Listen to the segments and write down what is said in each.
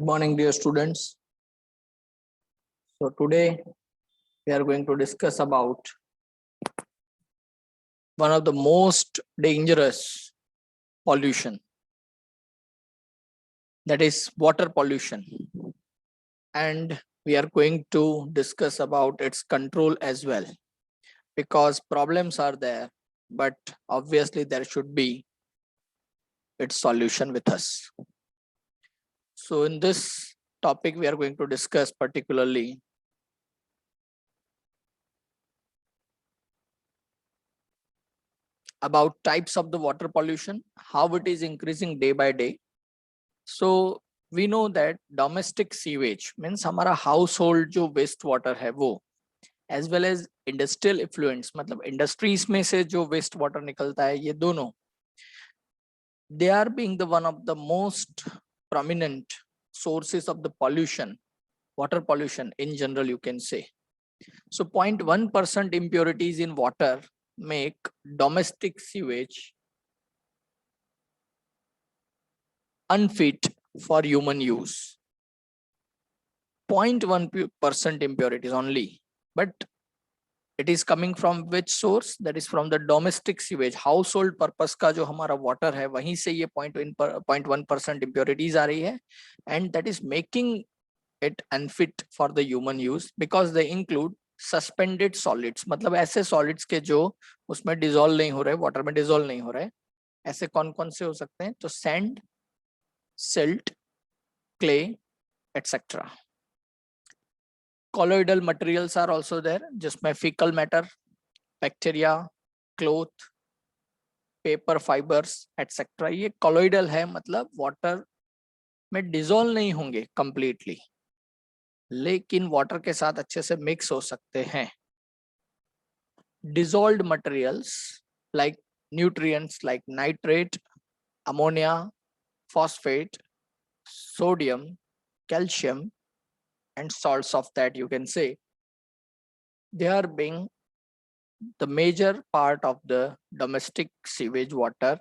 morning, dear students. So today we are going to discuss about one of the most dangerous pollution, that is water pollution, and we are going to discuss about its control as well, because problems are there, but obviously there should be its solution with us. So in this topic we are going to discuss particularly about types of the water pollution, how it is increasing day by day. So we know that domestic sewage means हमारा household जो waste water है वो, as well as industrial effluents मतलब industries में से जो waste water निकलता है, ये दोनों, they are being the one of the most prominent sources of the pollution, water pollution in general, you can say. So 0.1% impurities in water make domestic sewage unfit for human use. 0.1% impurities only, but it is coming from which source? That is from the domestic sewage, household purpose का जो हमारा water है, वहीं से ये 0.1% impurities आ रही है, and that is making it unfit for the human use because they include suspended solids. मतलब ऐसे solids के जो उसमें dissolve नहीं हो रहे, water में dissolve नहीं हो रहे, ऐसे कौन कौन से हो सकते हैं? तो sand, silt, clay, etc. Colloidal materials are also there, जिसमें fecal matter, bacteria, cloth, paper fibers, etc. ये colloidal है, मतलब water में dissolve नहीं होंगे completely, लेकिन water के साथ अच्छे से mix हो सकते हैं. Dissolved materials like nutrients like nitrate, ammonia, phosphate, sodium, calcium, and salts of that, you can say, they are being the major part of the domestic sewage water.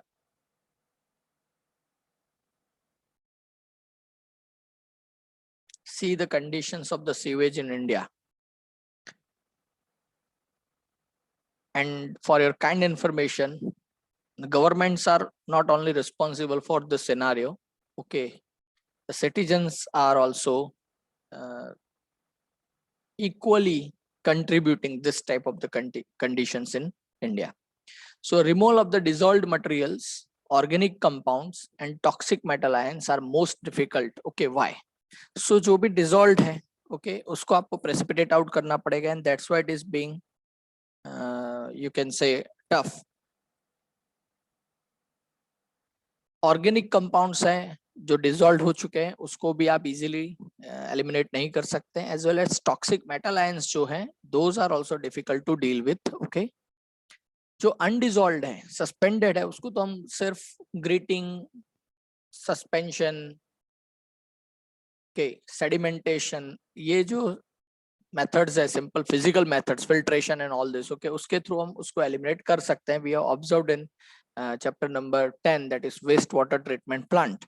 See the conditions of the sewage in India. And for your kind information, the governments are not only responsible for the scenario, okay, the citizens are also equally contributing this type of the conditions in India. So removal of the dissolved materials, organic compounds and toxic metal ions are most difficult. Okay, why? So जो भी dissolved है, okay, उसको आपको precipitate out करना पड़ेगा, and that's why it is being you can say tough. Organic compounds हैं जो dissolved हो चुके हैं, उसको भी आप easily eliminate नहीं कर सकते हैं, as well as toxic metal ions जो हैं, those are also difficult to deal with. Okay, जो undissolved है, suspended है, उसको तो हम सिर्फ grating, suspension, okay, sedimentation, ये जो methods है, simple physical methods, filtration and all this, okay, उसके through हम उसको eliminate कर सकते हैं. We have observed in chapter number 10, that is wastewater treatment plant.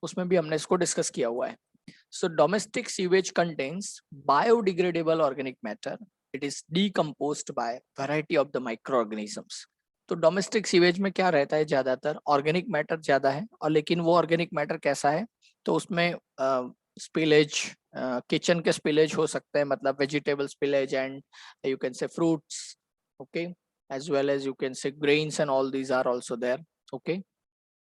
उसमें भी हमने इसको discuss किया हुआ है. So domestic sewage contains biodegradable organic matter. It is decomposed by variety of the microorganisms. तो डोमेस्टिक सीवेज में क्या रहता है? ज्यादातर ऑर्गेनिक मैटर ज्यादा है, और लेकिन वो ऑर्गेनिक मैटर कैसा है? तो उसमें स्पिलेज, किचन के स्पिलेज हो सकते हैं, मतलब vegetable spillage, and you can से fruits, okay, as well as you can say grains and all these are also there. Okay,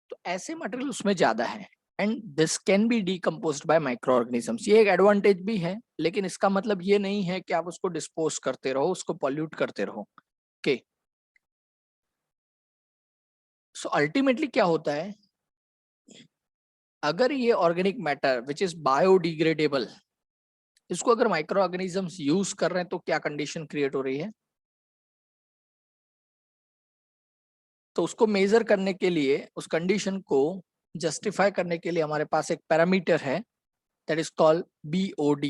तो ऐसे मटेरियल उसमें ज्यादा है, and this can be decomposed by microorganisms. ये एक एडवांटेज भी है, लेकिन इसका मतलब ये नहीं है कि आप उसको डिस्पोज करते रहो, उसको पॉल्यूट करते रहो. ओके, सो अल्टीमेटली क्या होता है, अगर ये organic matter which is biodegradable, इसको अगर माइक्रो ऑर्गेनिजम्स यूज कर रहे हैं, तो क्या कंडीशन क्रिएट हो रही है? तो उसको मेजर करने के लिए, उस कंडीशन को जस्टिफाई करने के लिए हमारे पास एक पैरामीटर है, that is called BOD,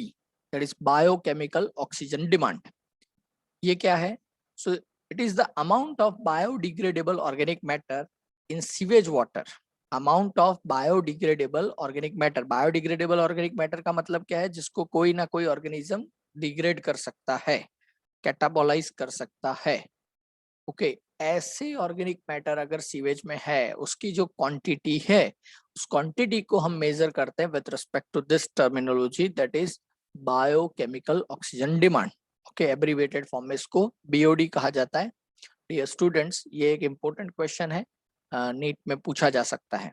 that is biochemical oxygen demand. ये क्या है? सो it is the amount of biodegradable organic matter in sewage water amount of biodegradable organic matter. Biodegradable organic matter का मतलब क्या है? जिसको कोई ना कोई ऑर्गेनिज्म डिग्रेड कर सकता है, कैटाबोलाइज कर सकता है। ओके, ऐसे ऑर्गेनिक मैटर अगर सीवेज में है, उसकी जो क्वांटिटी है, उस क्वांटिटी को हम मेजर करते हैं with respect to this terminology, that is biochemical oxygen demand. Okay, abbreviated form में इसको बीओडी कहा जाता है। डियर स्टूडेंट्स, ये एक इंपॉर्टेंट क्वेश्चन है, नीट में पूछा जा सकता है।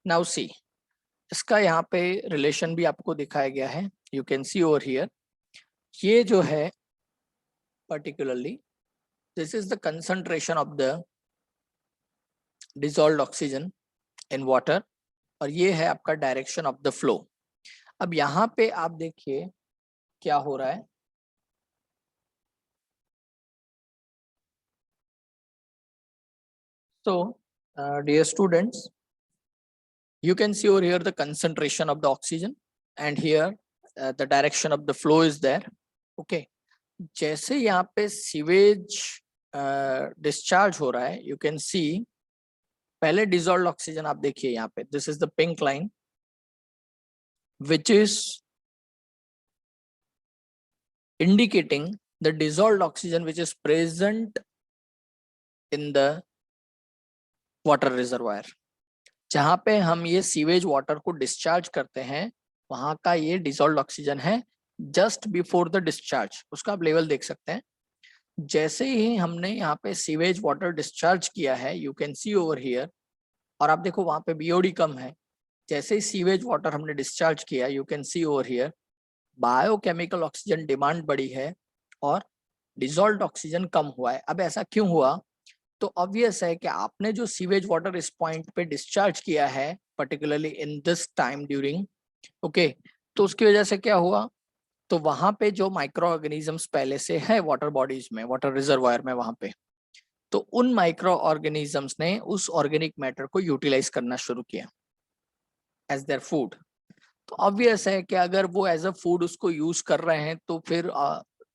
नाउ सी, इसका यहाँ पे रिलेशन भी आपको दिखाया गया है, you can see over here. ये जो है particularly, this is the concentration of the dissolved oxygen in water, और ये है आपका डायरेक्शन ऑफ द फ्लो। अब यहाँ पे आप देखिए क्या हो रहा है। So dear students, you can see over here the concentration of the oxygen, and here the direction of the flow is there. Okay, जैसे यहाँ पे सीवेज डिस्चार्ज हो रहा है, यू कैन सी पहले डिजॉल्व ऑक्सीजन आप देखिए यहाँ पे, this is the pink line which is indicating the dissolved oxygen which is present in the water reservoir। जहां पे हम ये सीवेज वाटर को डिस्चार्ज करते हैं, वहां का ये डिसॉल्व्ड ऑक्सीजन है जस्ट बिफोर द डिस्चार्ज। उसका आप लेवल देख सकते हैं। जैसे ही हमने यहाँ पे सीवेज वाटर डिस्चार्ज किया है, you can see over here, और आप देखो वहां पे बीओडी कम है। जैसे ही सीवेज वाटर हमने डिस्चार्ज किया, you can see over here biochemical oxygen demand बढ़ी है और डिसॉल्व्ड ऑक्सीजन कम हुआ है। अब ऐसा क्यों हुआ? तो ऑब्वियस है कि आपने जो सीवेज वाटर इस पॉइंट पे डिस्चार्ज किया है, particularly in this time during, okay, तो उसकी वजह से क्या हुआ? तो वहां पे जो माइक्रो ऑर्गेनिजम्स पहले से है वाटर बॉडीज में, वाटर रिजर्वायर में, वहां पे, तो उन माइक्रो ऑर्गेनिजम्स ने उस ऑर्गेनिक मैटर को यूटिलाइज करना शुरू किया एज देयर फूड। तो ऑब्वियस है कि अगर वो एज अ फूड उसको यूज कर रहे हैं, तो फिर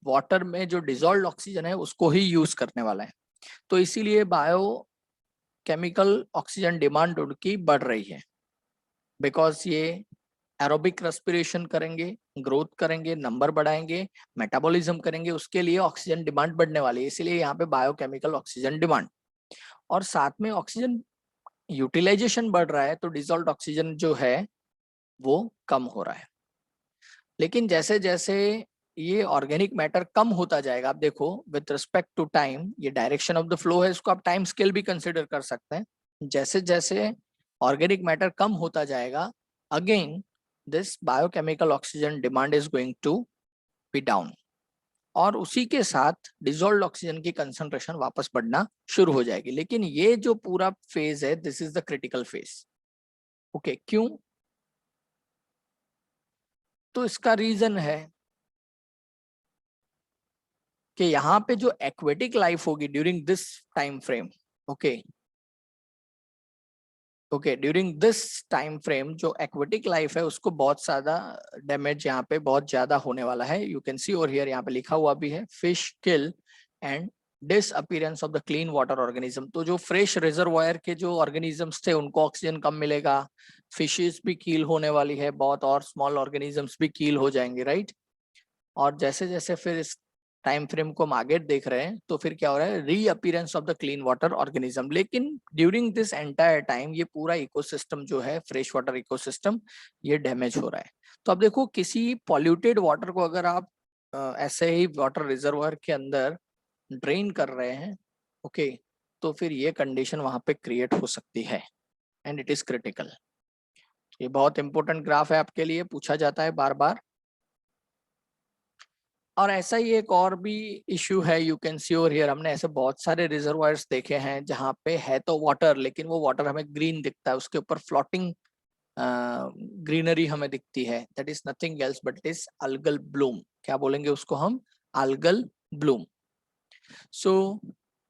वाटर में जो डिसॉल्व्ड ऑक्सीजन है उसको ही यूज करने वाला है। तो इसीलिए बायो केमिकल ऑक्सीजन डिमांड उनकी बढ़ रही है, बिकॉज ये एरोबिक रेस्पिरेशन करेंगे, ग्रोथ करेंगे, नंबर बढ़ाएंगे, मेटाबॉलिज्म करेंगे, उसके लिए ऑक्सीजन डिमांड बढ़ने वाली है। इसीलिए यहाँ पे बायोकेमिकल ऑक्सीजन डिमांड, और साथ में ऑक्सीजन यूटिलाइजेशन बढ़ रहा है, तो डिसॉल्व्ड ऑक्सीजन जो है वो कम हो रहा है। लेकिन जैसे जैसे ये ऑर्गेनिक मैटर कम होता जाएगा, आप देखो विद रिस्पेक्ट टू टाइम, ये डायरेक्शन ऑफ द फ्लो है, इसको आप टाइम स्केल भी कंसिडर कर सकते हैं। जैसे जैसे ऑर्गेनिक मैटर कम होता जाएगा, again this biochemical oxygen demand is going to be down, और उसी के साथ डिसॉल्व्ड ऑक्सीजन की कंसंट्रेशन वापस बढ़ना शुरू हो जाएगी। लेकिन ये जो पूरा फेज है, this is the critical phase. Okay, क्यों? तो इसका रीजन है कि यहाँ पे जो एक्वेटिक लाइफ होगी during this time frame, okay okay, during this time frame जो एक्वेटिक लाइफ है उसको बहुत ज्यादा डैमेज यहाँ पे बहुत ज्यादा होने वाला है। You can see over here, यहाँ पे लिखा हुआ भी है, fish kill and disappearance of the clean water organism. तो जो फ्रेश रिजर्वायर के जो ऑर्गेनिजम्स थे उनको ऑक्सीजन कम मिलेगा, फिशेस भी कील होने वाली है बहुत, और स्मॉल ऑर्गेनिजम्स भी कील हो जाएंगे, राइट। और जैसे जैसे फिर इस टाइम फ्रेम को हम आगे देख रहे हैं, तो फिर क्या हो रहा है? Reappearance of the clean water organism. लेकिन ड्यूरिंग दिस एंटायर टाइम ये पूरा इकोसिस्टम जो है, फ्रेश वाटर इकोसिस्टम, ये डैमेज हो रहा है। तो अब देखो, किसी पॉल्यूटेड वाटर को अगर आप ऐसे ही वाटर रिजर्वायर के अंदर ड्रेन कर रहे हैं, ओके, तो फिर ये कंडीशन वहां पे क्रिएट हो सकती है, एंड इट इज क्रिटिकल। ये बहुत इंपॉर्टेंट ग्राफ है, आपके लिए पूछा जाता है बार बार। और ऐसा ही एक और भी इश्यू है, you can see over here, हमने ऐसे बहुत सारे रिजर्वायर्स देखे हैं जहाँ पे है तो वाटर, लेकिन वो वाटर हमें ग्रीन दिखता है, उसके ऊपर फ्लोटिंग ग्रीनरी हमें दिखती है, that is nothing else but it is algal Bloom. क्या बोलेंगे उसको हम? Algal Bloom. So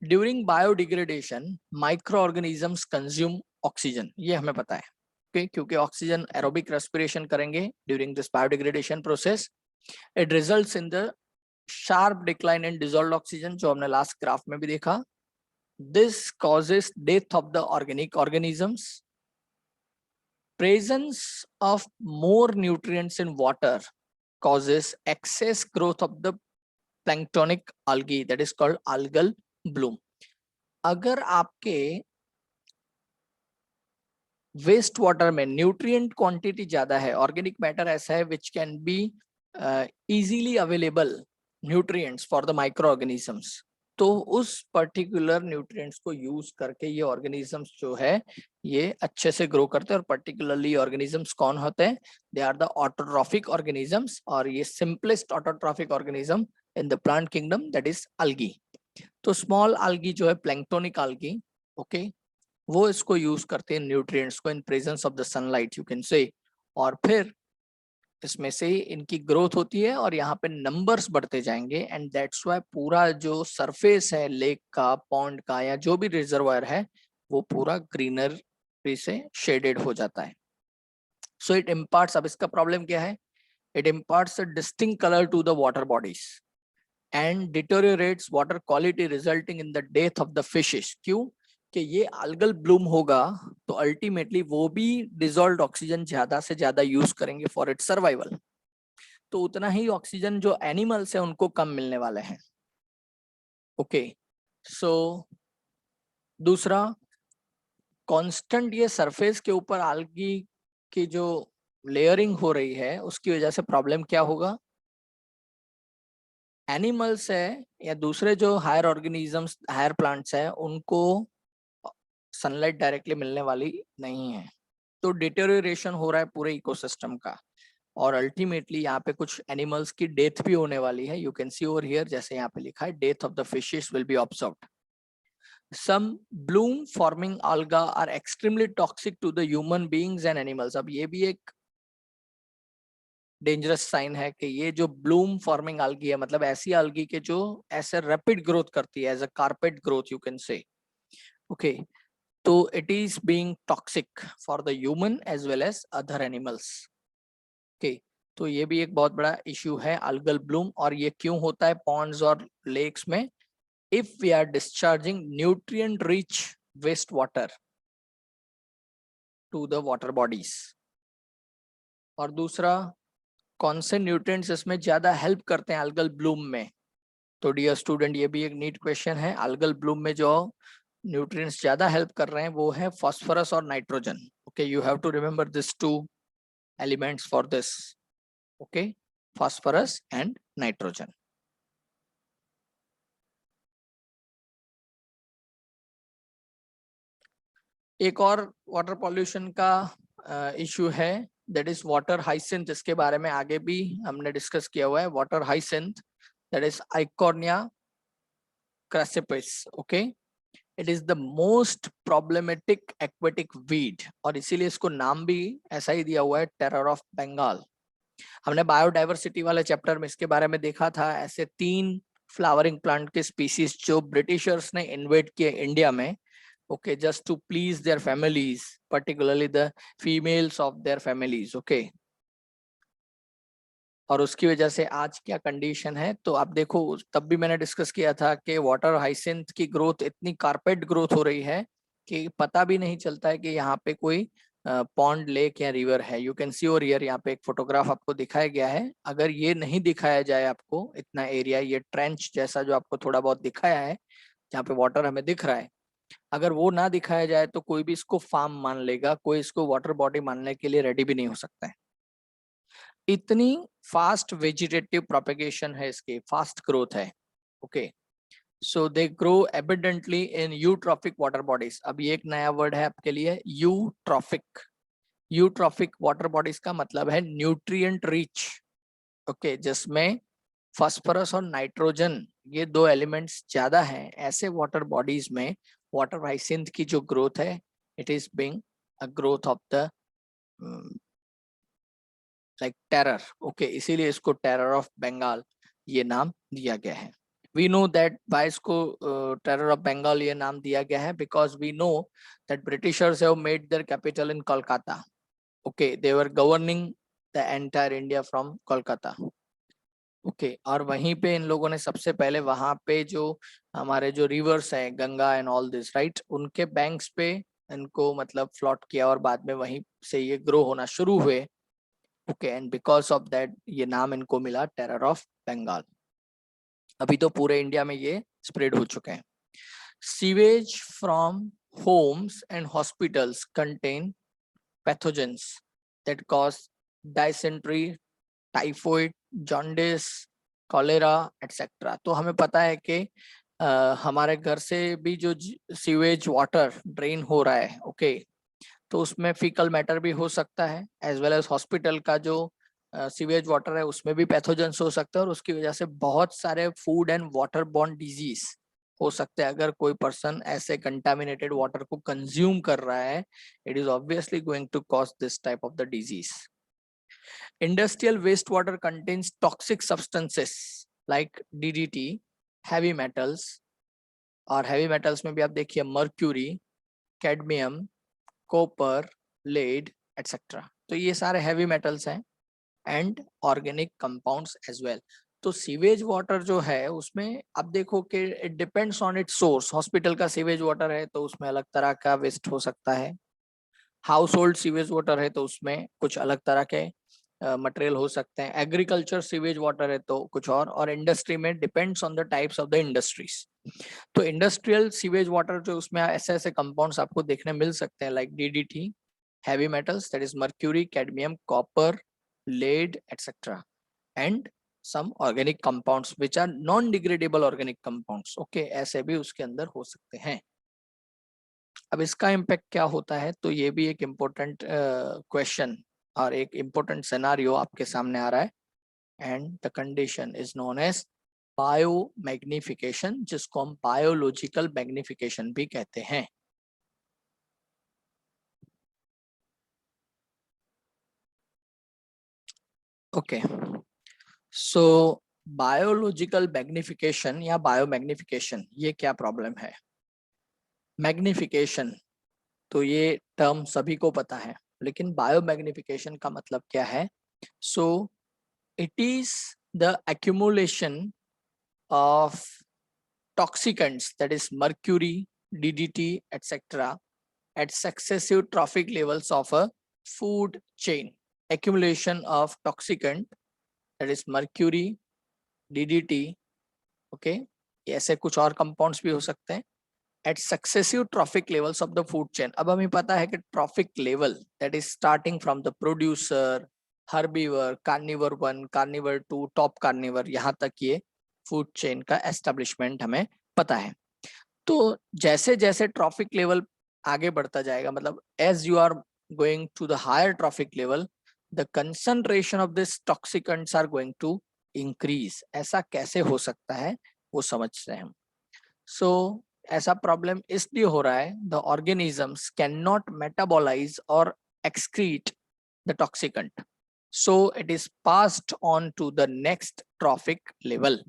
during biodegradation micro organisms consume oxygen, ये हमें पता है, okay? क्योंकि ऑक्सीजन एरोबिक रेस्पिरेशन करेंगे during this biodegradation process, it results in the sharp decline in dissolved oxygen, जो हमने लास्ट ग्राफ में भी देखा, This causes death of the organic organisms. Presence of more nutrients in water causes excess growth of the planktonic algae, that is called algal bloom. अगर आपके waste water में nutrient quantity ज्यादा है, organic matter ऐसा है which can be easily available nutrients for the micro organisms, तो उस particular nutrients को यूज करके ये ऑर्गेनिजम्स जो है ये अच्छे से ग्रो करते हैं। और पर्टिकुलरली ऑर्गेनिजम्स कौन होते हैं? They are the autotrophic organisms, और ये simplest autotrophic organism in the plant kingdom, that is algae. तो स्मॉल algae जो है प्लैंक्टोनिक algae, ओके, वो इसको यूज करते हैं न्यूट्रिएंट्स को in presence of the sunlight you can से, और फिर इसमें से इनकी ग्रोथ होती है और यहाँ पे नंबर्स बढ़ते जाएंगे। एंड दैट्स वाई पूरा जो सरफेस है लेक का, पॉन्ड का, या जो भी रिजर्वायर है वो पूरा ग्रीनरी से शेडेड हो जाता है। सो इट इम्पार्ट्स, अब इसका प्रॉब्लम क्या है? It imparts a distinct colour to the water bodies and deteriorates water quality resulting in the death of the fishes. क्यों? कि ये algal ब्लूम होगा तो अल्टीमेटली वो भी डिजोल्व्ड ऑक्सीजन ज्यादा से ज्यादा यूज करेंगे फॉर इट्स सर्वाइवल, तो उतना ही ऑक्सीजन जो एनिमल्स है उनको कम मिलने वाले हैं। ओके, सो दूसरा, कांस्टेंट ये सरफेस के ऊपर algae की जो लेयरिंग हो रही है उसकी वजह से प्रॉब्लम क्या होगा? एनिमल्स है या दूसरे जो हायर ऑर्गेनिजम्स, हायर प्लांट्स है, उनको सनलाइट डायरेक्टली मिलने वाली नहीं है, तो डिटेरियोरेशन हो रहा है पूरे इकोसिस्टम का, और अल्टीमेटली यहाँ पे कुछ एनिमल्स की डेथ भी होने वाली है। You can see over here, जैसे यहाँ पे लिखा है, death of the fishes will be observed. Some bloom forming alga are extremely toxic to the human beings and animals. अब ये भी एक डेंजरस साइन है कि ये जो ब्लूम फॉर्मिंग algae है, मतलब ऐसी algae के जो ऐसे रैपिड ग्रोथ करती है, as a carpet growth you can say, okay, तो it is being toxic for the human as well as other animals. Okay, तो ये भी एक बहुत बड़ा इश्यू है algal bloom। और ये क्यों होता है पॉन्ड्स और लेक्स में? If we are discharging nutrient rich waste water to the water bodies. और दूसरा, कौन से न्यूट्रिएंट्स इसमें ज्यादा हेल्प करते हैं algal bloom में? तो डियर स्टूडेंट, ये भी एक नीट क्वेश्चन है। algal bloom में जो न्यूट्रिएंट्स ज्यादा हेल्प कर रहे हैं वो है फास्फोरस और nitrogen. Okay, you have to remember this two elements for this, okay, phosphorus and nitrogen. एक और वाटर पॉल्यूशन का इशू है, दैट इज वाटर हाइसिंथ। इसके बारे में आगे भी हमने डिस्कस किया हुआ है। Water hyacinth, that is Eichhornia crassipes, okay, it is the most problematic aquatic weed, और इसीलिए इसको नाम भी ऐसा ही दिया हुआ है, टेरर ऑफ बंगाल। हमने बायोडाइवर्सिटी वाले चैप्टर में इसके बारे में देखा था। ऐसे 3 फ्लावरिंग प्लांट के स्पीसीज जो ब्रिटिशर्स ने इन्वेट किए इंडिया में, okay, just to please their families, particularly the females of their families, okay, और उसकी वजह से आज क्या कंडीशन है। तो आप देखो, तब भी मैंने डिस्कस किया था कि वाटर हाइसिंथ की ग्रोथ इतनी कारपेट ग्रोथ हो रही है कि पता भी नहीं चलता है कि यहाँ पे कोई पॉन्ड, लेक या रिवर है। You can see over here, यहाँ पे एक फोटोग्राफ आपको दिखाया गया है। अगर ये नहीं दिखाया जाए आपको, इतना एरिया, ये ट्रेंच जैसा जो आपको थोड़ा बहुत दिखाया है जहाँ पे वाटर हमें दिख रहा है, अगर वो ना दिखाया जाए तो कोई भी इसको फार्म मान लेगा, कोई इसको वाटर बॉडी मानने के लिए रेडी भी नहीं हो सकता है। इतनी फास्ट वेजिटेटिव प्रोपेगेशन है इसकी, फास्ट ग्रोथ है, okay. So they grow abundantly in eutrophic water bodies. अब ये एक नया वर्ड है आपके लिए, यूट्रॉफिक। यूट्रॉफिक वाटर बॉडीज का मतलब है न्यूट्रिएंट रिच, ओके, जिसमें फास्फोरस और नाइट्रोजन ये 2 एलिमेंट्स ज्यादा हैं। ऐसे वाटर बॉडीज में वाटर हाइसिंथ की जो ग्रोथ है, it is being a growth of the like terror, okay, इसीलिए इसको टेरर ऑफ बंगाल ये नाम दिया गया है। वी नो दैट वाई इसको टेरर ऑफ बंगाल ये नाम दिया गया है, because we know that Britishers have made their capital in Kolkata, okay, they were governing the entire India from Kolkata. Okay और वहीं पे इन लोगों ने सबसे पहले वहां पे जो हमारे जो रिवर्स है Ganga and all this right, उनके बैंक्स पे इनको मतलब फ्लॉट किया और बाद में वहीं से ये ग्रो होना शुरू हुए। Okay and because of that ये नाम इनको मिला टेरर ऑफ बंगाल। अभी तो पूरे इंडिया में ये स्प्रेड हो चुके हैं। Sewage from homes and hospitals contain pathogens that cause dysentery, typhoid, jaundice, cholera etcetera. तो हमें पता है कि हमारे घर से भी जो सीवेज वाटर ड्रेन हो रहा है ओके तो उसमें फीकल मैटर भी हो सकता है, एज वेल एज हॉस्पिटल का जो सीवेज वाटर है उसमें भी पैथोजेंस हो सकता है और उसकी वजह से बहुत सारे food and water borne disease हो सकते हैं। अगर कोई पर्सन ऐसे कंटामिनेटेड वाटर को कंज्यूम कर रहा है, it is obviously going to cause this type of the disease. Industrial wastewater contains toxic substances like DDT, heavy metals, और heavy metals में भी आप देखिए mercury, cadmium, copper, lead, etc. तो ये सारे heavy metals हैं and organic compounds as well. तो सीवेज वाटर जो है उसमें आप देखो कि it depends on it's source. Hospital का सीवेज वाटर है तो उसमें अलग तरह का वेस्ट हो सकता है, हाउस होल्ड सीवेज वाटर है तो उसमें कुछ अलग तरह के मटेरियल हो सकते हैं, एग्रीकल्चर सीवेज वाटर है तो कुछ और इंडस्ट्री में depends on the types of the industries. तो इंडस्ट्रियल सीवेज वाटर जो उसमें ऐसे ऐसे कंपाउंड्स आपको देखने मिल सकते हैं like DDT, heavy metals that is mercury, cadmium, copper, lead, etc. and some organic compounds which are non degradable organic compounds. Okay, ऐसे भी उसके अंदर हो सकते हैं। अब इसका इम्पैक्ट क्या होता है, तो ये भी एक इम्पोर्टेंट क्वेश्चन और एक इम्पोर्टेंट सिनारियो आपके सामने आ रहा है and the condition is known as bio magnification, जिसको हम बायोलॉजिकल मैग्निफिकेशन भी कहते हैं। ओके सो बायोलॉजिकल मैग्निफिकेशन या बायो मैग्निफिकेशन ये क्या प्रॉब्लम है। मैग्निफिकेशन तो ये टर्म सभी को पता है, लेकिन बायो मैग्निफिकेशन का मतलब क्या है। सो it is the accumulation of toxicants, that is mercury, DDT, etc. at successive trophic levels of a food chain. Accumulation of toxicant, that is mercury, DDT, okay, ऐसे कुछ और कंपाउंड्स भी हो सकते हैं at successive trophic levels of the food chain. अब हमें पता है कि trophic level that is starting from the producer, herbivore, carnivore 1, carnivore 2, top carnivore, यहाँ तक ये फूड चेन का एस्टेब्लिशमेंट हमें पता है। तो जैसे जैसे ट्रॉफिक लेवल आगे बढ़ता जाएगा, मतलब as you are going to the higher trophic level, the concentration of this toxicants are going to increase. ऐसा कैसे हो सकता है वो समझते हैं हम। सो ऐसा प्रॉब्लम इसलिए हो रहा है, the organisms can not metabolise और excrete the toxicant, so it is passed on to the next trophic level.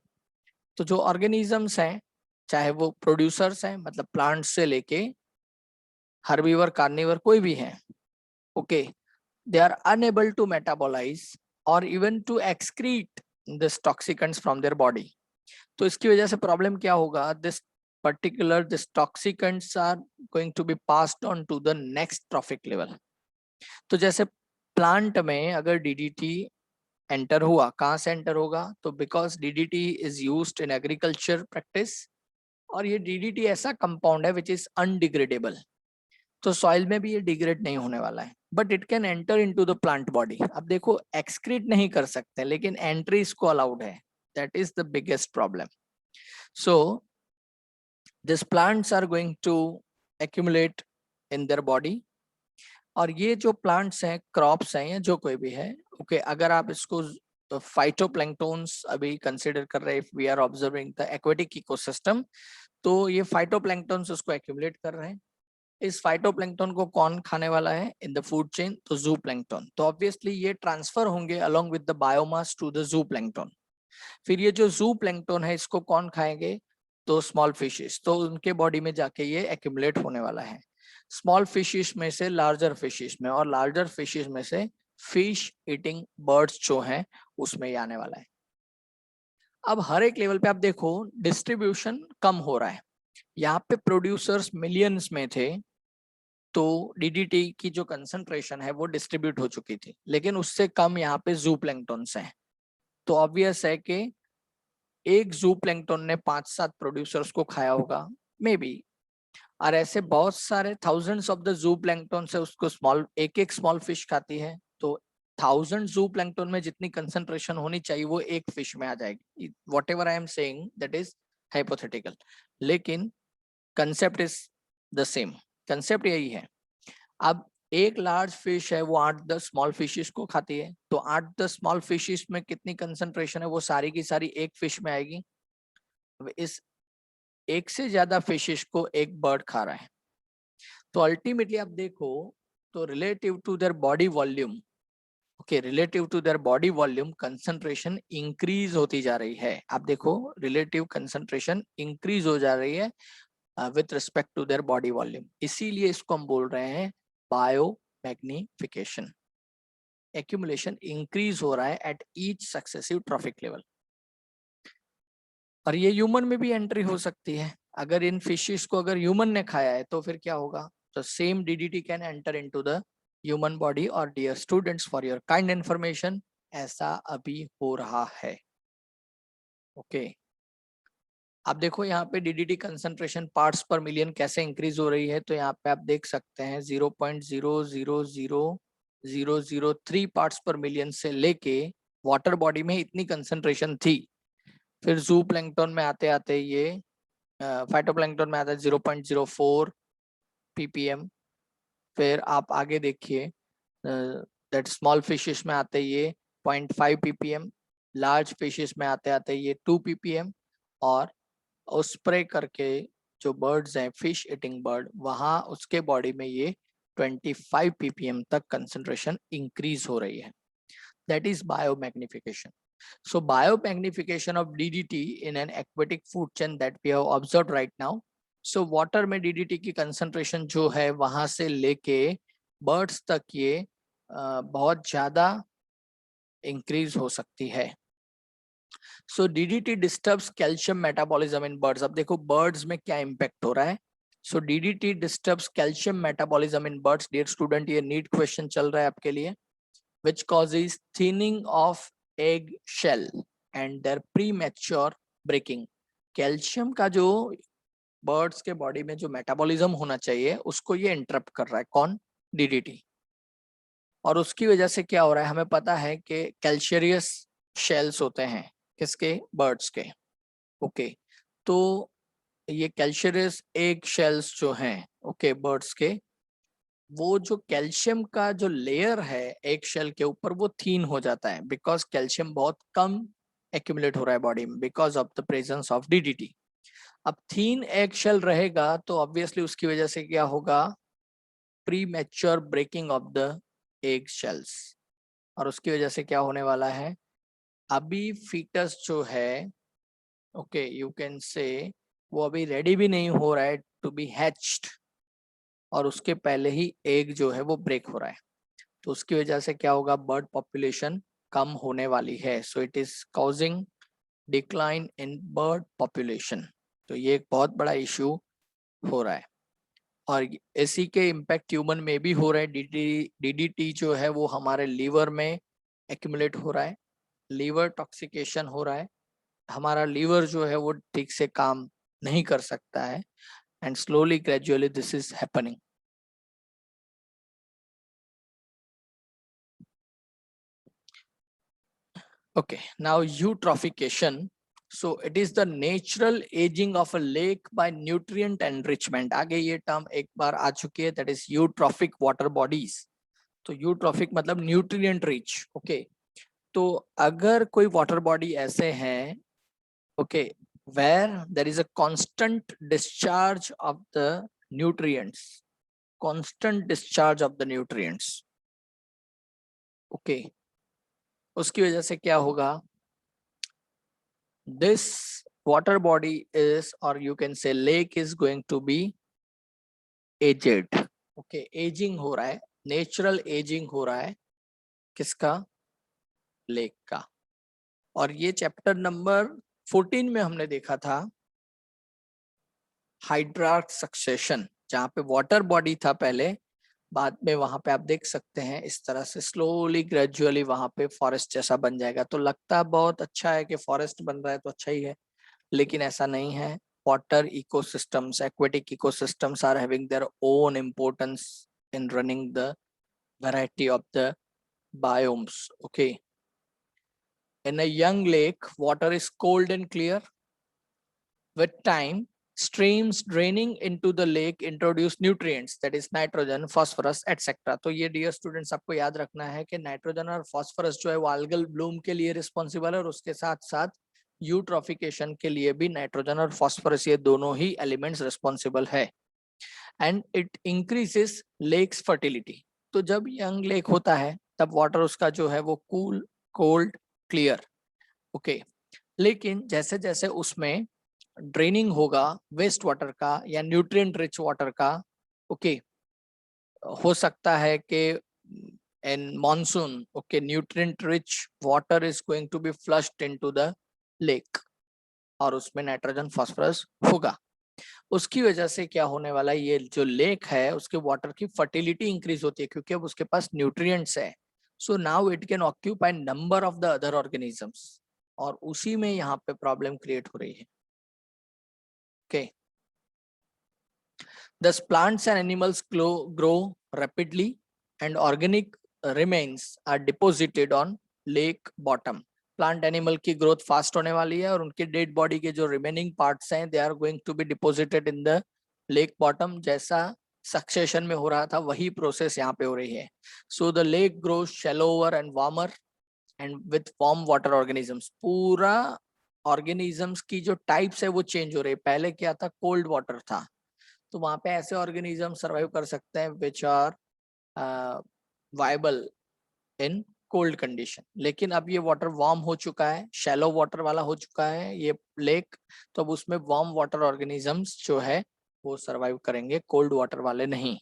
तो जो ऑर्गेनिजम्स हैं, चाहे वो प्रोड्यूसर्स हैं मतलब प्लांट्स से लेके हर्बीवर, कार्निवर, कोई भी हैं, okay, they are unable to metabolise और even to excrete this toxicants from their body. तो इसकी वजह से प्रॉब्लम क्या होगा, this toxicants are going to be passed on to the next trophic level. तो जैसे प्लांट में अगर डीडीटी एंटर हुआ, कहाँ से एंटर होगा, तो because DDT is used in agriculture practice और ये डीडीटी ऐसा कंपाउंड है विच इज अनडिग्रेडेबल, तो सॉइल में भी ये डिग्रेड नहीं होने वाला है, but it can enter into the plant body. अब देखो एक्सक्रीट नहीं कर सकते लेकिन एंट्री इसको अलाउड है, that is the biggest problem. So this plants are going to accumulate in their body, और ये जो प्लांट्स हैं, क्रॉप्स हैं या जो कोई भी है, ओके, अगर आप इसको फाइटोप्लैंक्टोन्स अभी कंसीडर कर रहे हैं, if we are observing the aquatic ecosystem, तो ये फाइटोप्लैंक्टोन्स उसको एक्यूमुलेट कर रहे हैं। इस फाइटोप्लैंक्टन को कौन खाने वाला है इन द फूड चेन, तो जू प्लैंक्टन। तो ऑब्वियसली ये ट्रांसफर होंगे along with the biomass to the zooplankton. फिर ये जो जू प्लैंक्टन है इसको कौन खाएंगे, तो स्मॉल फिशेस, तो उनके बॉडी में जाके ये एक्यूमुलेट होने वाला है। स्मॉल फिशेस में से लार्जर फिशेस में, और लार्जर फिशेस में से फिश ईटिंग बर्ड्स जो हैं उसमें ये आने वाला है। अब हर एक लेवल पे आप देखो डिस्ट्रीब्यूशन कम हो रहा है। यहाँ पे प्रोड्यूसर्स मिलियंस में थे, तो डीडीटी की जो कंसंट्रेशन है वो डिस्ट्रीब्यूट हो चुकी थी, लेकिन उससे कम यहाँ पे जू प्लैंक्टन्स हैं। तो ऑब्वियस है कि एक जू प्लैंक्टन ने 5-7 प्रोड्यूसर्स को खाया होगा मे बी, और ऐसे बहुत सारे thousands of the zoo plankton से उसको स्मॉल एक एक स्मॉल फिश खाती है। तो 1000 जू प्लैंक्टन में जितनी कंसंट्रेशन होनी चाहिए वो एक फिश में आ जाएगी। Whatever I am saying that is hypothetical, लेकिन concept is the same. Concept यही है। अब एक लार्ज फिश है वो 8-10 स्मॉल फिशेस को खाती है, तो 8-10 स्मॉल फिशेस में कितनी कंसंट्रेशन है वो सारी की सारी एक फिश में आएगी। इस एक से ज्यादा फिशेस को एक बर्ड खा रहा है। तो अल्टीमेटली आप देखो तो relative to their body volume, okay, relative to their body volume concentration increase होती जा रही है। आप देखो रिलेटिव कंसंट्रेशन इंक्रीज हो जा रही है with respect to their body volume. इसीलिए इसको हम बोल रहे हैं बायो मैग्निफिकेशन। एक्यूमुलेशन इंक्रीज हो रहा है at each successive trophic level. और ये ह्यूमन में भी एंट्री हो सकती है। अगर इन फिशेस को अगर ह्यूमन ने खाया है तो फिर क्या होगा? तो same DDT can enter into the human body. और dear students, for your kind information, ऐसा अभी हो रहा है। ओके, आप देखो यहाँ पे डीडीटी कंसंट्रेशन पार्ट्स पर मिलियन कैसे इंक्रीज हो रही है। तो यहाँ पे आप देख सकते हैं 0.0000003 पार्ट्स पर मिलियन से लेके वाटर बॉडी में इतनी कंसंट्रेशन थी, फिर जू प्लैंक्टन में आते आते ये फाइटोप्लैंक्टन में आता है 0.04 ppm। फिर आप आगे देखिए दैट स्मॉल फिशेस में आते ये 0.5 ppm, लार्ज फिशेस में आते आते ये 2 ppm, और स्प्रे करके जो बर्ड्स हैं फिश ईटिंग बर्ड, वहां उसके बॉडी में ये 25 ppm तक कंसंट्रेशन इंक्रीज हो रही है। That is biomagnification. So biomagnification of DDT in an aquatic food chain that we have observed right now. So water में DDT की concentration जो है वहां से लेके birds तक ये बहुत ज्यादा increase हो सकती है। So DDT disturbs calcium metabolism in birds. अब देखो birds में क्या impact हो रहा है। So DDT disturbs calcium metabolism in birds. Dear student, ये नीट question चल रहा है आपके लिए। Which causes thinning of egg shell and their premature breaking. Calcium का जो बर्ड्स के बॉडी में जो मेटाबॉलिज्म होना चाहिए उसको ये इंटरप्ट कर रहा है। कौन? डीडीटी। और उसकी वजह से क्या हो रहा है? हमें पता है कि कैल्शियस शेल्स होते हैं किसके? बर्ड्स के। ओके, तो ये कैल्शियस एग शेल्स जो हैं, ओके, बर्ड्स के, वो जो कैल्शियम का जो लेयर है एक शेल के ऊपर वो थीन हो जाता है, बिकॉज कैल्शियम बहुत कम एक्यूमुलेट हो रहा है बॉडी में because of the presence of DDT. अब थीन एग शेल रहेगा तो ऑब्वियसली उसकी वजह से क्या होगा? Premature breaking of the egg shells. और उसकी वजह से क्या होने वाला है? अभी फीटस जो है, ओके, यू कैन से, वो अभी रेडी भी नहीं हो रहा है टू बी हैच्ड, और उसके पहले ही एग जो है वो ब्रेक हो रहा है। तो उसकी वजह से क्या होगा? बर्ड पॉपुलेशन कम होने वाली है। सो it is causing decline in bird population. तो ये एक बहुत बड़ा इशू हो रहा है, और इसी के इम्पैक्ट ह्यूमन में भी हो रहा है। डीडीटी जो है वो हमारे लीवर में एक्यूमुलेट हो रहा है, लीवर टॉक्सिकेशन हो रहा है, हमारा लीवर जो है वो ठीक से काम नहीं कर सकता है, and slowly gradually this is happening. Okay, now eutrophication. So it is the natural aging of a lake by nutrient enrichment. आगे ये term एक बार आ चुकी है, that is eutrophic water bodies. तो eutrophic मतलब nutrient rich. Okay, तो अगर कोई water body ऐसे हैं, okay, where there is a constant discharge of the nutrients, constant discharge of the nutrients. Okay, उसकी वजह से क्या होगा? This water body is, or you can say lake, is going to be aged. Okay, aging हो रहा है, natural aging हो रहा है किसका? लेक का। और ये चैप्टर नंबर 14 में हमने देखा था हाइड्रार्क सक्सेशन, जहां पे वाटर बॉडी था पहले, बाद में वहां पे आप देख सकते हैं इस तरह से स्लोली ग्रेजुअली वहां पे फॉरेस्ट जैसा बन जाएगा। तो लगता बहुत अच्छा है कि फॉरेस्ट बन रहा है तो अच्छा ही है, लेकिन ऐसा नहीं है। Water ecosystems, aquatic ecosystems are having their own importance in running the variety of the biomes. Okay, in a young lake water is cold and clear. With time, streams draining into the lake introduce nutrients, that is nitrogen, phosphorus, etc. तो ये dear students आपको याद रखना है कि nitrogen और phosphorus जो है वो algal bloom के लिए रिस्पॉन्सिबल है, और उसके साथ साथ यूट्रॉफिकेशन के लिए भी नाइट्रोजन और फास्फोरस ये दोनों ही एलिमेंट्स रिस्पॉन्सिबल है। And it increases lakes fertility. तो जब यंग लेक होता है तब वाटर उसका जो है वो कूल, कोल्ड, क्लियर, ओके। लेकिन जैसे जैसे उसमें ड्रेनिंग होगा वेस्ट वाटर का या न्यूट्रिएंट रिच वाटर का, ओके, हो सकता है कि in monsoon, okay, nutrient rich water is going to be flushed into the lake, और उसमें नाइट्रोजन फास्फोरस होगा। उसकी वजह से क्या होने वाला है, ये जो लेक है उसके वाटर की फर्टिलिटी इंक्रीज होती है क्योंकि अब उसके पास न्यूट्रिएंट्स है। So now it can occupy number of the other organisms, और उसी में यहाँ पे प्रॉब्लम क्रिएट हो रही है। Okay. Thus, plants and animals grow rapidly, and organic remains are deposited on lake bottom. Plant animal की growth fast होने वाली है, और उनके dead body के जो remaining parts हैं, they are going to be deposited in the lake bottom, जैसा सक्सेशन में हो रहा था वही प्रोसेस यहाँ पे हो रही है। So the lake grows shallower and warmer, and with warm water organisms. पूरा ऑर्गेनिजम्स की जो टाइप्स है वो चेंज हो रही है। पहले क्या था, कोल्ड वाटर था, तो वहां पे ऐसे ऑर्गेनिज्म सर्वाइव कर सकते हैं which are viable in cold condition. लेकिन अब ये वाटर वार्म हो चुका है, शैलो वाटर वाला हो चुका है ये लेक, तो अब उसमें वार्म वाटर ऑर्गेनिजम्स जो है वो सर्वाइव करेंगे, कोल्ड वाटर वाले नहीं।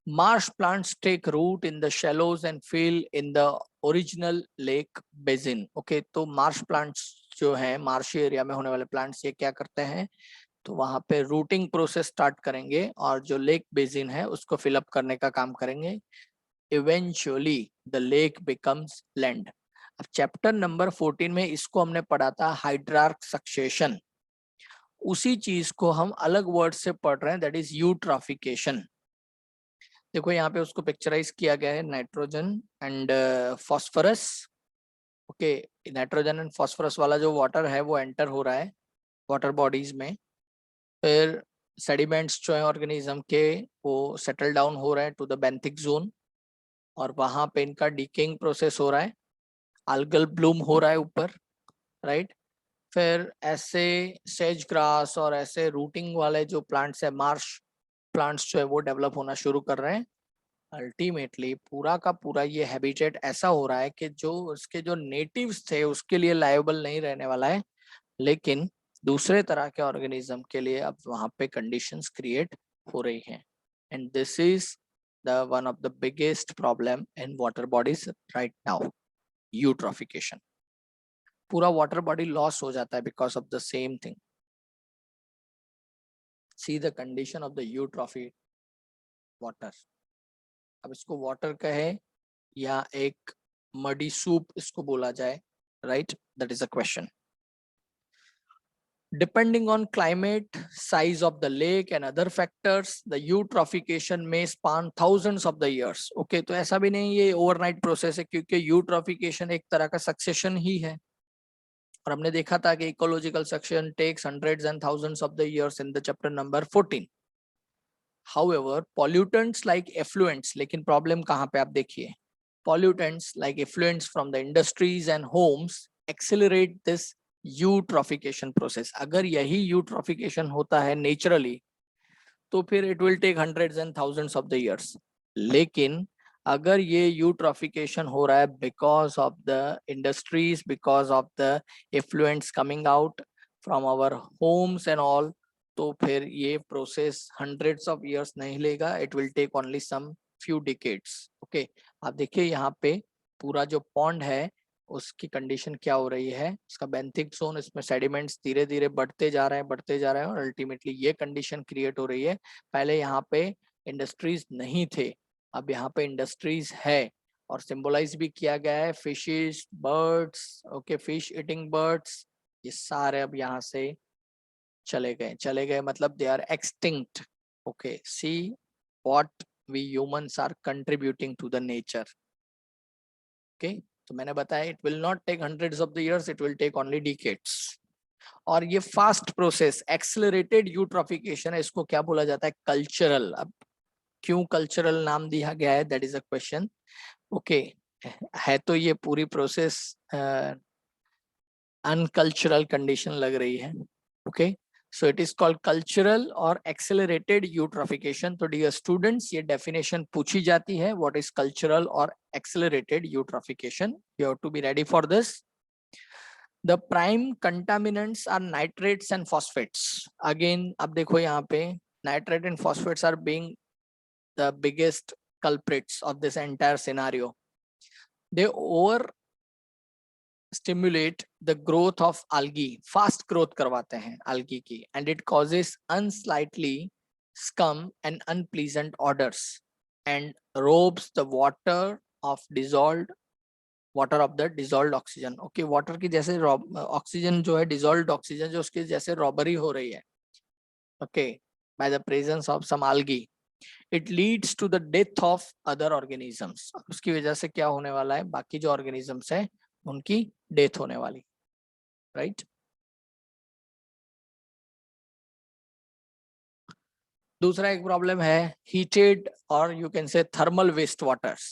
Marsh plants take root in the shallows and fill in the original lake basin. Okay, तो marsh plants जो है मार्शी एरिया में होने वाले प्लांट्स ये क्या करते हैं, तो वहां पे रूटिंग प्रोसेस स्टार्ट करेंगे और जो लेक बेसिन है उसको फिलअप करने का काम करेंगे। Eventually the lake becomes land. अब चैप्टर नंबर 14 में इसको हमने पढ़ा था हाइड्रार्क सक्सेशन, उसी चीज को हम अलग वर्ड से पढ़ रहे हैं, दैट इज यूट्रॉफिकेशन। देखो यहाँ पे उसको पिक्चराइज किया गया है, nitrogen and phosphorus. Okay, nitrogen and phosphorus वाला जो वाटर है वो एंटर हो रहा है वाटर बॉडीज में, फिर सेडिमेंट्स जो है ऑर्गेनिज्म के वो सेटल डाउन हो रहे हैं टू द बेंथिक जोन, और वहां पे इनका डिकेइंग प्रोसेस हो रहा है, algal ब्लूम हो रहा है ऊपर, राइट। फिर ऐसे सेज ग्रास और ऐसे रूटिंग वाले जो प्लांट्स है, मार्श प्लांट्स जो है वो डेवलप होना शुरू कर रहे हैं। अल्टीमेटली पूरा का पूरा ये हैबिटेट ऐसा हो रहा है कि जो उसके जो नेटिव्स थे उसके लिए लायबल नहीं रहने वाला है, लेकिन दूसरे तरह के ऑर्गेनिज्म के लिए अब वहां पे कंडीशंस क्रिएट हो रही हैं। And this is the one of the biggest problem in water bodies right now, eutrophication. पूरा वाटर बॉडी लॉस हो जाता है because of the same thing. See the condition of the eutrophy water. अब इसको water कहे या एक muddy soup इसको बोला जाए, right, that is a question. Depending on climate, size of the lake and other factors, the eutrophication may span thousands of the years. Okay, तो ऐसा भी नहीं ये overnight process है, क्योंकि eutrophication एक तरह का succession ही है, और हमने देखा था कि ecological succession takes hundreds and thousands of the years in the chapter number 14. However, pollutants like effluents, लेकिन problem कहाँ पे आप देखिए, pollutants like effluents from the industries and homes accelerate this eutrophication process. अगर यही eutrophication होता है naturally, तो फिर it will take hundreds and thousands of the years. लेकिन अगर ये eutrophication हो रहा है because of the industries, because of the effluents coming out from our homes and all, तो फिर ये प्रोसेस hundreds of years नहीं लेगा, it will take only some few decades. Okay, आप देखिए यहाँ पे पूरा जो पॉन्ड है उसकी कंडीशन क्या हो रही है, उसका बेंथिक जोन, इसमें सेडिमेंट्स धीरे धीरे बढ़ते जा रहे हैं और अल्टीमेटली ये कंडीशन क्रिएट हो रही है। पहले यहाँ पे इंडस्ट्रीज नहीं थे, अब यहाँ पे इंडस्ट्रीज है और सिंबलाइज भी किया गया है fishes, birds, okay, fish eating birds, ये सारे अब यहाँ से चले गए मतलब they are extinct. Okay, see what we humans are contributing to the nature. Okay, तो मैंने बताया it will not take hundreds of the years, it will take only decades. और ये फास्ट प्रोसेस एक्सेलरेटेड यूट्रॉफिकेशन है, इसको क्या बोला जाता है, कल्चरल। अब क्यों कल्चरल नाम दिया गया है, that is a question. Okay, है तो ये पूरी प्रोसेस अनकल्चरल कंडीशन लग रही है। Okay, so it is called cultural और एक्सेलरेटेड यूट्रॉफिकेशन। तो डियर स्टूडेंट्स, ये डेफिनेशन पूछी जाती है, व्हाट इज कल्चरल और accelerated eutrophication, you have to be ready for this. The prime contaminants are nitrates and phosphates. Again अब देखो यहाँ पे nitrate and phosphates are being the biggest culprits of this entire scenario. They over stimulate the growth of algae, fast growth करवाते हैं algae की, and it causes unsightly scum and unpleasant odors and robs the water of dissolved oxygen. Okay, water की जैसे oxygen जो है, dissolved oxygen जो उसकी जैसे रॉबरी हो रही है, okay, by the presence of some algae. It leads to the death of other organisms. उसकी वजह से क्या होने वाला है, बाकी जो ऑर्गेनिजम्स हैं उनकी डेथ होने वाली, राइट। दूसरा एक प्रॉब्लम है हीटेड और you can say thermal waste waters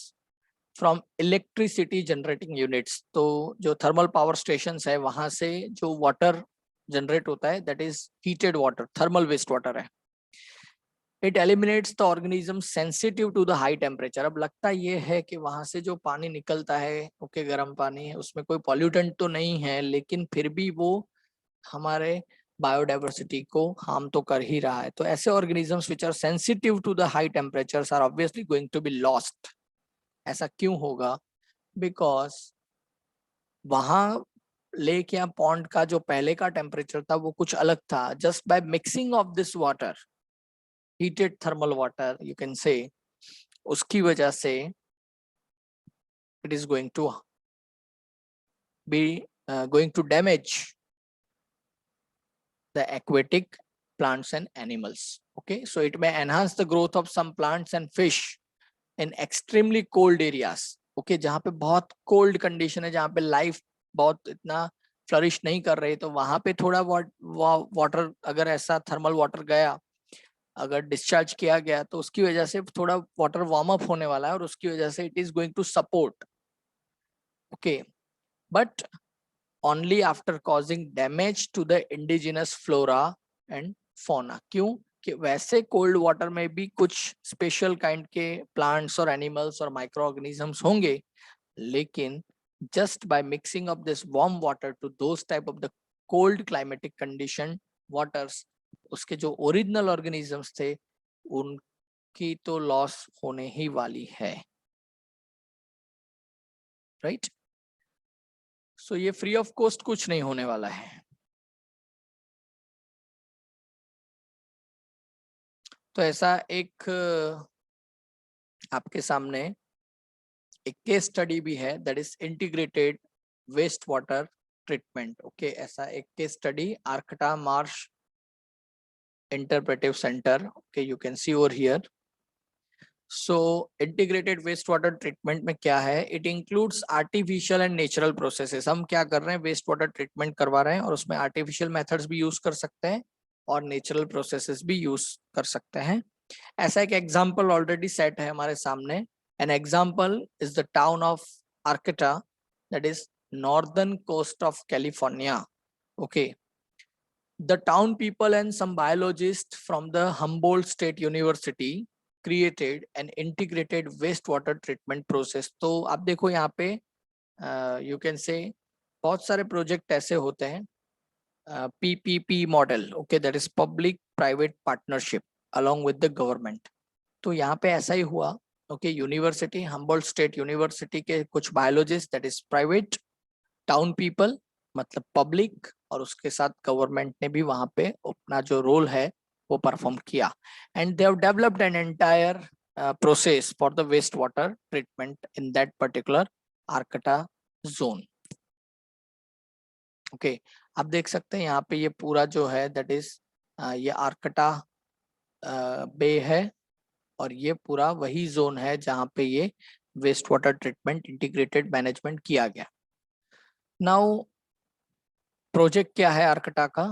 from electricity generating units. तो जो थर्मल पावर स्टेशन है वहां से जो वाटर जनरेट होता है that is heated water, thermal waste water है। It eliminates the organism sensitive to the high temperature. अब लगता ये है कि वहां से जो पानी निकलता है, ओके, गर्म पानी है, उसमें कोई पॉल्यूटेंट तो नहीं है, लेकिन फिर भी वो हमारे बायोडाइवर्सिटी को हार्म तो कर ही रहा है। तो ऐसे organisms which are sensitive to the high temperatures are obviously going to be lost. ऐसा क्यों होगा, बिकॉज वहां लेक या पॉन्ड का जो पहले का टेम्परेचर था वो कुछ अलग था। Just by mixing of this water, heated thermal water you can say, उसकी वजह से it is going to be going to damage the aquatic plants and animals. Okay, so it may enhance the growth of some plants and fish in extremely cold areas. Okay, जहाँ पे बहुत cold condition है, जहाँ पे life बहुत इतना flourish नहीं कर रही, तो वहां पे थोड़ा वाटर अगर ऐसा थर्मल वाटर गया, अगर डिस्चार्ज किया गया, तो उसकी वजह से थोड़ा वाटर वार्म अप होने वाला है और उसकी वजह से it is going to support. Okay, but only after causing damage to the indigenous flora and fauna. क्यों कि वैसे कोल्ड वाटर में भी कुछ स्पेशल काइंड के प्लांट्स और एनिमल्स और माइक्रो ऑर्गेनिजम्स होंगे, लेकिन just by mixing of this warm water to those type of the cold climatic condition waters, उसके जो ओरिजिनल ऑर्गेनिजम्स थे उनकी तो लॉस होने ही वाली है, राइट। सो ये फ्री ऑफ कॉस्ट कुछ नहीं होने वाला है। तो ऐसा एक आपके सामने एक केस स्टडी भी है, that is integrated waste water treatment. Okay, ऐसा एक case study Arcata Marsh interpretive center, okay, you can see over here. So integrated wastewater treatment में क्या है, it includes artificial and natural processes. हम क्या कर रहे हैं, वेस्ट वाटर ट्रीटमेंट करवा रहे हैं और उसमें आर्टिफिशियल मेथड्स भी यूज कर सकते हैं और नेचुरल प्रोसेसेस भी यूज कर सकते हैं। ऐसा एक एग्जांपल ऑलरेडी सेट है हमारे सामने। An example is the town of Arcata, that is northern coast of California. Okay, the town people and some biologists from the Humboldt State University created an integrated wastewater treatment process. तो आप देखो यहाँ पे you can say बहुत सारे project ऐसे होते हैं, PPP model, okay, that is public private partnership along with the government. तो यहाँ पे ऐसा ही हुआ। Okay, university, Humboldt state university के कुछ biologist, that is private, town people मतलब पब्लिक, और उसके साथ गवर्नमेंट ने भी वहां पे अपना जो रोल है वो परफॉर्म किया. And they have developed an entire process for the wastewater treatment in that particular आर्कटा zone. Okay आप देख सकते हैं यहाँ पे ये पूरा जो है दैट इज ये आर्कटा बे है, और ये पूरा वही जोन है जहाँ पे ये waste water treatment integrated management किया गया. नाउ प्रोजेक्ट क्या है आर्कटा का?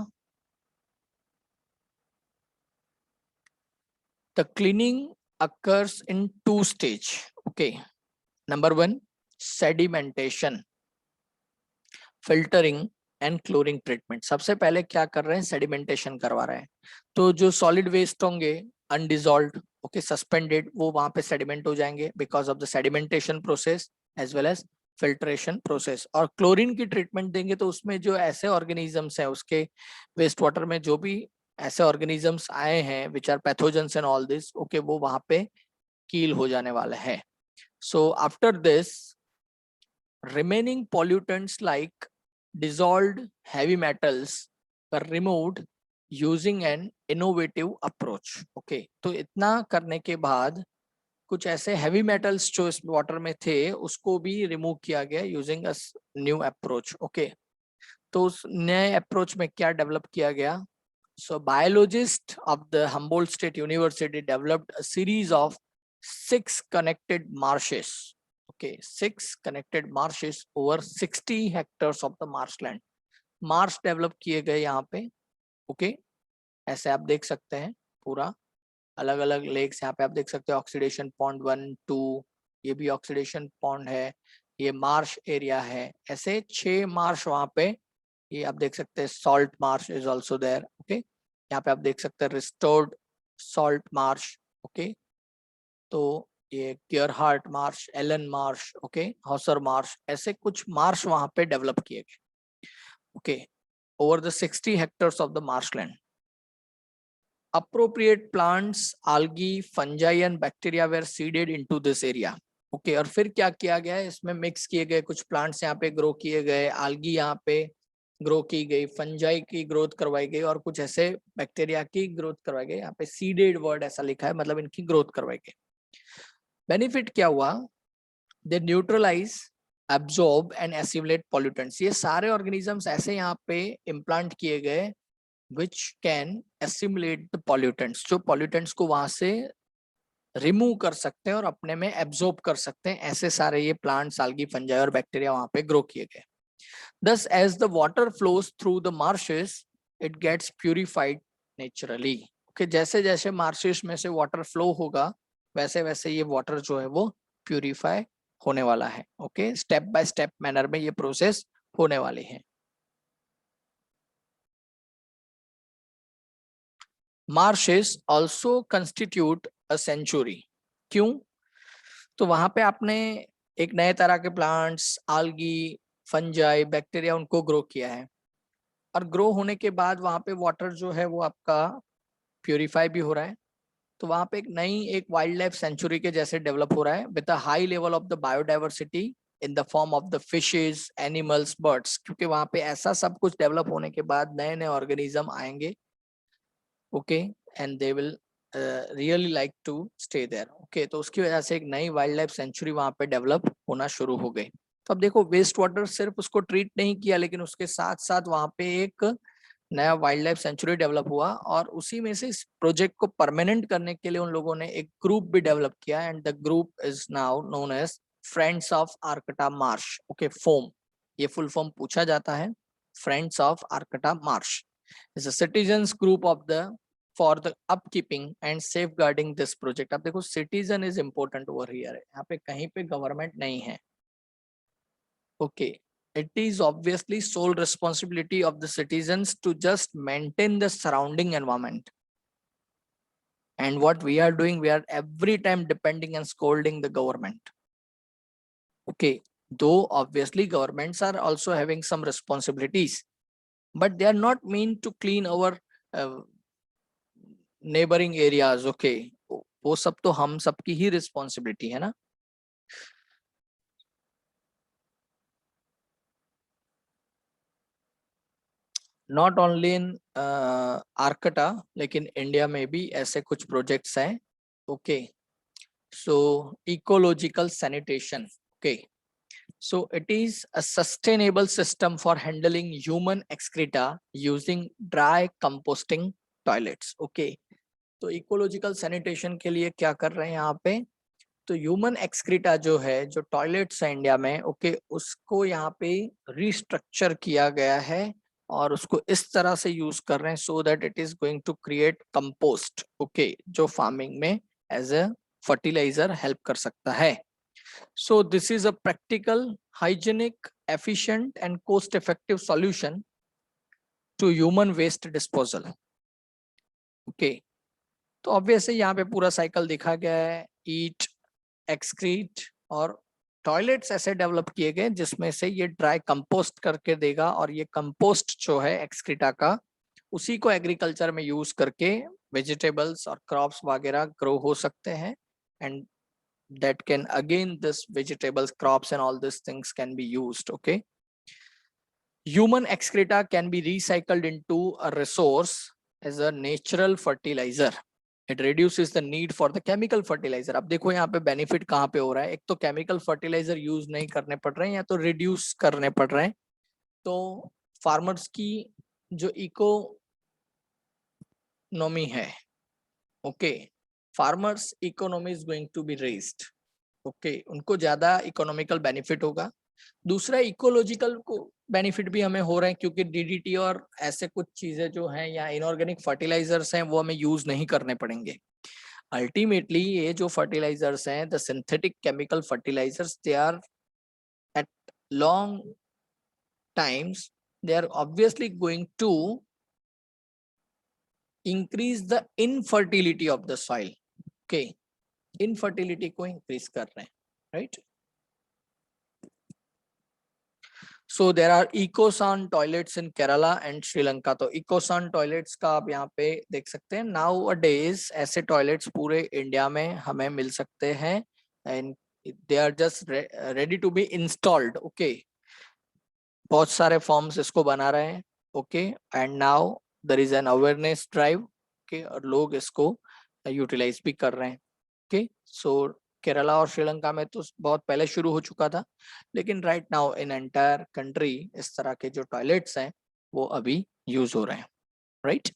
The cleaning occurs in two stage. Okay, number one, sedimentation, filtering and chlorine treatment. सबसे पहले क्या कर रहे हैं? सेडिमेंटेशन करवा रहे हैं. तो जो सॉलिड वेस्ट होंगे अनडिजॉल्व्ड, ओके, सस्पेंडेड, वो वहां पे सेडिमेंट हो जाएंगे because of the sedimentation process as well as filtration process. और क्लोरीन की ट्रीटमेंट देंगे तो उसमें जो ऐसे ऑर्गेनिजम्स हैं उसके वेस्ट वाटर में जो भी ऐसे ऑर्गेनिजम्स आए हैं which are pathogens and all this, okay, वो वहां पे कील हो जाने वाला है. So after this remaining pollutants like dissolved heavy metals were removed using an innovative approach. Okay, तो इतना करने के बाद कुछ ऐसे heavy metals जो इस water में थे उसको भी remove किया गया using a new approach. Okay, तो उस नए approach में क्या develop किया गया? So biologists of the Humboldt State University developed a series of 6 connected marshes. Okay, 6 connected marshes over 60 hectares of the marshland. Marsh develop किए गए यहाँ पे. ओके, ऐसे आप देख सकते हैं पूरा अलग अलग लेक्स यहाँ पे आप देख सकते हैं. ऑक्सीडेशन पॉन्ड 1, 2, ये भी ऑक्सीडेशन पॉन्ड है, ये मार्श एरिया है. ऐसे 6 मार्श वहाँ पे ये आप देख सकते हैं. Salt marsh is also there. Okay, यहाँ पे आप देख सकते हैं रिस्टोर्ड सॉल्ट मार्श. ओके, तो ये Gearheart Marsh, Allen Marsh, okay, Hauser Marsh, ऐसे कुछ मार्श वहां पे डेवलप किए गए. Okay, over the 60 hectares of the marshland. appropriate plants, algae, fungi and bacteria were seeded into this area. Okay, और फिर क्या किया गया है? इसमें मिक्स किए गए कुछ प्लांट्स यहाँ पे ग्रो किए गए, algae यहाँ पे ग्रो की गई, फंजाई की ग्रोथ करवाई गई, और कुछ ऐसे बैक्टीरिया की ग्रोथ करवाई गई. यहाँ पे सीडेड वर्ड ऐसा लिखा है, मतलब इनकी ग्रोथ करवाई गई. बेनिफिट क्या हुआ? They neutralise, absorb and assimilate pollutants. ये सारे ऑर्गेनिजम्स ऐसे यहाँ पे इम्प्लांट किए गए which can assimilate the pollutants, जो pollutants को वहां से रिमूव कर सकते हैं और अपने में एब्जॉर्ब कर सकते हैं. ऐसे सारे ये प्लांट्स, algae, fungi और बैक्टीरिया वहां पे ग्रो किए गए. Thus, as the water flows through the marshes, it gets purified naturally. Okay, जैसे जैसे marshes में से वाटर फ्लो होगा वैसे वैसे ये वाटर जो है वो प्यूरिफाई होने वाला है. Okay, step by step manner में ये प्रोसेस होने वाली है. Marshes also constitute a sanctuary. क्यों? तो वहां पे आपने एक नए तरह के प्लांट्स, आल्गी, फंजाई, बैक्टीरिया उनको ग्रो किया है, और ग्रो होने के बाद वहां पे वाटर जो है वो आपका प्यूरिफाई भी हो रहा है. तो वहां पे एक नई एक वाइल्ड लाइफ सेंचुरी के जैसे डेवलप हो रहा है with a high level of the biodiversity in the form of the fishes, animals, birds. क्योंकि वहां पे ऐसा सब कुछ डेवलप होने के बाद नए नए ऑर्गेनिज्म आएंगे. Okay, and they will really like to stay there. Okay, तो उसकी वजह से एक नई वाइल्ड लाइफ सेंचुरी वहां पे डेवलप होना शुरू हो गई. तो अब देखो, वेस्ट वाटर सिर्फ उसको ट्रीट नहीं किया, लेकिन उसके साथ साथ वहां पे एक नया वाइल्ड लाइफ सेंचुरी डेवलप हुआ, और उसी में से इस प्रोजेक्ट को परमानेंट करने के लिए उन लोगों ने एक ग्रुप भी डेवलप किया. And the group is now known as Friends of Arcata Marsh. Okay, FOAM, ये फुल फॉर्म पूछा जाता है. Friends of Arcata Marsh is a citizens group of the for the upkeeping and safeguarding this project. अब देखो, citizen is important over here. यहाँ पे कहीं पे गवर्नमेंट नहीं है. Okay, it is obviously sole responsibility of the citizens to just maintain the surrounding environment. And what we are doing, we are every time depending and scolding the government. Okay, though obviously governments are also having some responsibilities, but they are not meant to clean our uh, neighboring areas. Okay, वो सब तो हम सबकी ही responsibility है ना. Not only in आर्कटा, लेकिन India में भी ऐसे कुछ प्रोजेक्ट्स हैं. Okay, so ecological sanitation. Okay, so it is a sustainable system for handling human excreta using dry composting toilets. Okay, तो इकोलॉजिकल सैनिटेशन के लिए क्या कर रहे हैं यहाँ पे, तो ह्यूमन एक्सक्रीटा जो है, जो टॉयलेट्स है इंडिया में, ओके, उसको यहाँ पे रिस्ट्रक्चर किया गया है और उसको इस तरह से यूज कर रहे हैं so that it is going to create compost. Okay, जो फार्मिंग में एज ए फर्टिलाइजर हेल्प कर सकता है. So this is a practical, hygienic, efficient and cost effective solution to human waste disposal. Okay, तो obviously यहाँ पे पूरा cycle दिखा गया है. ईट, एक्सक्रीट और टॉयलेट्स ऐसे डेवलप किए गए जिसमें से ये ड्राई कंपोस्ट करके देगा और ये कंपोस्ट जो है एक्सक्रीटा का, उसी को एग्रीकल्चर में यूज करके वेजिटेबल्स और क्रॉप्स वगैरह ग्रो हो सकते हैं. And that can again this vegetables, crops and all these things can be used. Okay, human excreta can be recycled into a resource as a natural fertilizer. It reduces the need for the chemical fertilizer. अब देखो यहाँ पे benefit कहाँ पे हो रहा है, एक तो केमिकल फर्टिलाइजर यूज नहीं करने पड़ रहे हैं या तो रिड्यूस करने पड़ रहे हैं. तो फार्मर्स की जो इकोनॉमी है, okay, farmers economy is going to be raised. Okay, उनको ज्यादा इकोनॉमिकल बेनिफिट होगा. दूसरा, इकोलॉजिकल को बेनिफिट भी हमें हो रहे हैं क्योंकि डीडीटी और ऐसे कुछ चीजें जो हैं या इनऑर्गेनिक फर्टिलाइजर्स हैं वो हमें यूज नहीं करने पड़ेंगे. अल्टीमेटली ये जो फर्टिलाइजर्स हैं, the synthetic chemical fertilisers, they are at long times they are obviously going to increase the infertility of the soil. Okay, infertility को इंक्रीज कर रहे हैं, right. So there are ecosan toilets in Kerala and Sri Lanka. तो ecosan toilets का आप यहाँ पे देख सकते हैं. नाउ अ डेज ऐसे टॉयलेट्स पूरे इंडिया में हमें मिल सकते हैं and they are just ready to be installed. Okay, बहुत सारे फॉर्म्स इसको बना रहे हैं. Okay, and now there is an awareness drive. Okay, और लोग इसको यूटिलाइज भी कर रहे हैं. ओके, सो केरला और श्रीलंका में तो बहुत पहले शुरू हो चुका था, लेकिन right now in entire country इस तरह के जो टॉयलेट्स हैं वो अभी यूज हो रहे हैं, right.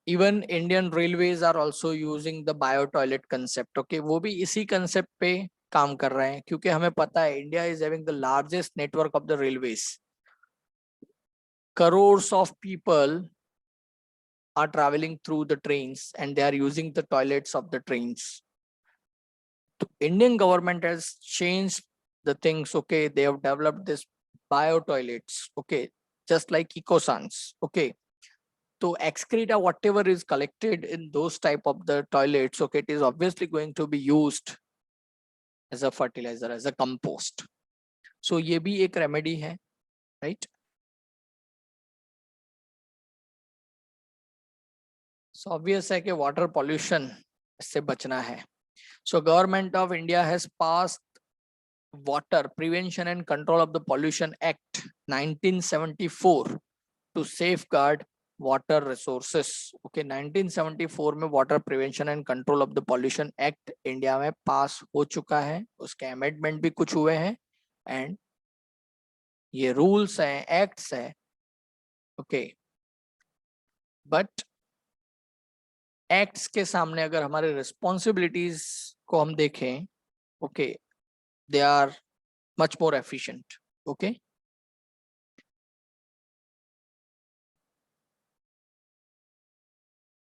Even Indian railways are also using the bio toilet concept. Okay, वो भी इसी कंसेप्ट पे काम कर रहे हैं क्योंकि हमें पता है India is having the largest network of the railways. crores of people are traveling through the trains and they are using the toilets of the trains. The Indian government has changed the things. Okay, they have developed this bio toilets. Okay, just like ecosans. Okay, so excreta, whatever is collected in those type of the toilets, okay, it is obviously going to be used as a fertilizer, as a compost. So ये भी एक remedy है, right? So obvious है कि water pollution इससे बचना है. So Government of India has passed Water Prevention and Control of the Pollution Act 1974 to safeguard water resources. Okay, 1974 में Water Prevention and Control of the Pollution Act India में पास हो चुका है. उसके अमेंडमेंट भी कुछ हुए हैं एंड ये रूल्स हैं, एक्ट्स हैं. ओके, बट एक्ट्स के सामने अगर हमारे रिस्पॉन्सिबिलिटीज को हम देखें, okay, they are much more efficient. Okay,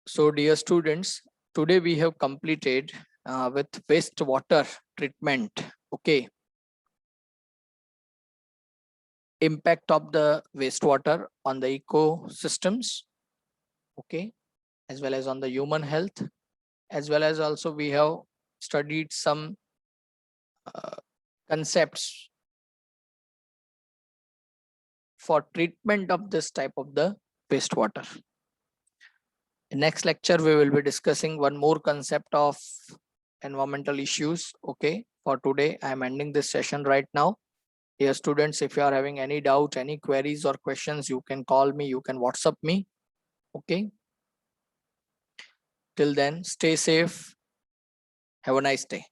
so dear students, today we have completed with wastewater treatment. Okay, impact of the wastewater on the ecosystems. Okay, as well as on the human health, as well as also we have studied some concepts for treatment of this type of the wastewater. In next lecture we will be discussing one more concept of environmental issues. Okay, for today I am ending this session right now. Dear students, if you are having any doubt, any queries or questions, you can call me, you can WhatsApp me. Okay. Till then, stay safe. Have a nice day.